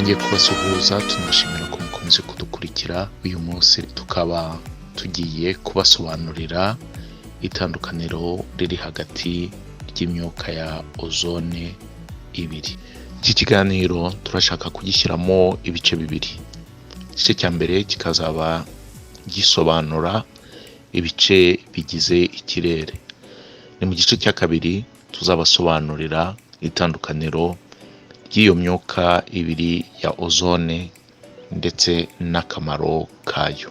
twongeye kubasuhuza tunashimira ko mukomeze kudukurikira. Uyu munsi tukaba tugiye kubasobanurira itandukaniro riri hagati ry'imyuka ya ozone ibiri. Iki kiganiro turashaka kugishyiramo ibice bibiri. Igice cya mbere kikazaba gisobanura ibice bigize ikirere. Ni mu gice cya kabiri tuzabasobanurira itandukaniro ry'iyo myuka ibiri ya ozone ndetse n'akamaro kayo.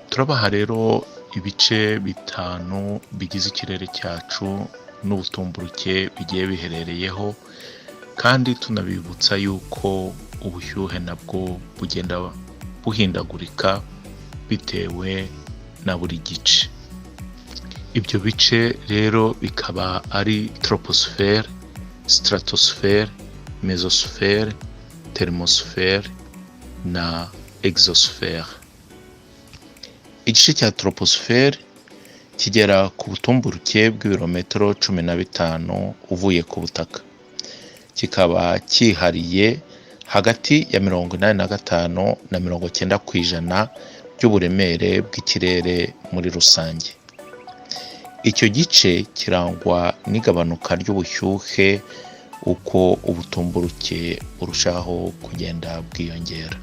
Turabaha rero ibice bitanu bigize ikirere cyacu n'ubutumburuke bigiye biherereyeho, kandi tunabibutsa yuko ubushyuhe nabwo bugenda buhindagurika bitewe na buri gice. Ibyo bice rero bikaba ari troposphère, stratosphère, mesosphère, thermosphère na exosphère. Igice cya troposphère kigera ku butumburuke bw'ibirometero 15 uvuye ku butaka. Kikaba cyihariye hagati ya 85 na 90% by'uburemere bw'ikirere muri rusange. Icyo gice kirangwa n'igabanuka ry'ubushyuhe uko ubutumburuke burushaho kugenda bwiyongera.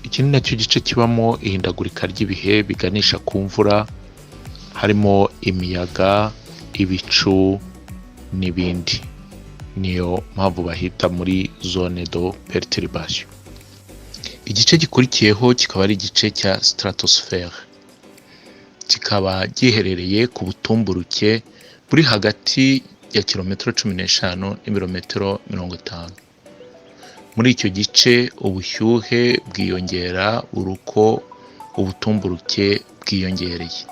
Iki ni nacyo gice kibamo ihindagurika ry'ibihe biganisha ku mvura, harimo imiyaga, ibicu n'ibindi. Niyo mpamvu bahita muri zone de perturbation. Igice gikurikiyeho kikaba ari igice cya stratosphère. Kikaba giherereye ku butumburuke buri hagati ya kilometero 15 n'ibirometero 50. Muri icyo gice ubushyuhe bwiyongera uko ubutumburuke bwiyongereye.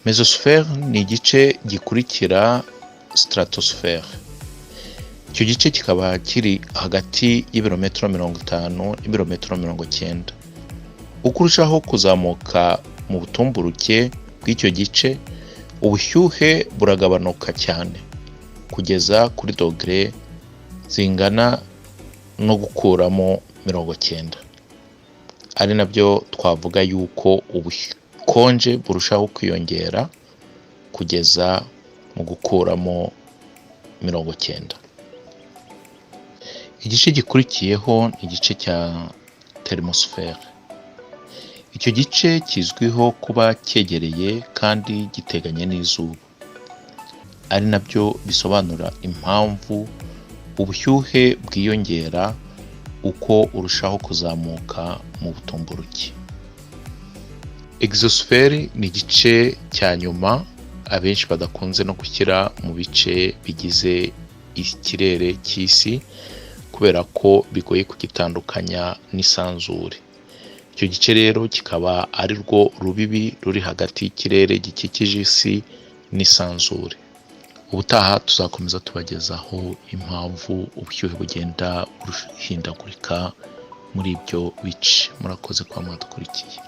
Mesosphère ni igice gikurikira stratosphère. Icyo gice kikaba kiri hagati y'ibirometero 50 n'ibirometero 90. Uko urushaho kuzamuka mu butumburuke bw'icyo gice, ubushyuhe buragabanuka cyane kugeza kuri dogere zingana no gukuramo 90. Ari nabyo twavuga yuko ubukonje burushaho kwiyongera kugeza mu gukuramo 90. Igice gikurikiyeho ni igice cya thermosphère. Icyo gice kizwiho kuba cyegereye kandi giteganye n'izuba. Ari nabyo bisobanura impamvu ubushyuhe bwiyongera uko urushaho kuzamuka mu butumburuke. Exosphère ni igice cya nyuma abenshi badakunze no gushyira mu bice bigize ikirere cy'isi kubera ko bigoye kugitandukanya n'isanzure. Icyo gice rero kikaba ari rwo rubibi ruri hagati y'ikirere gikikije isi n'isanzure. Ubutaha tuzakomeza tubagezaho impamvu ubushyuhe bugenda buhindagurika muri ibyo bice. Murakoze kwa mwadukurikiye.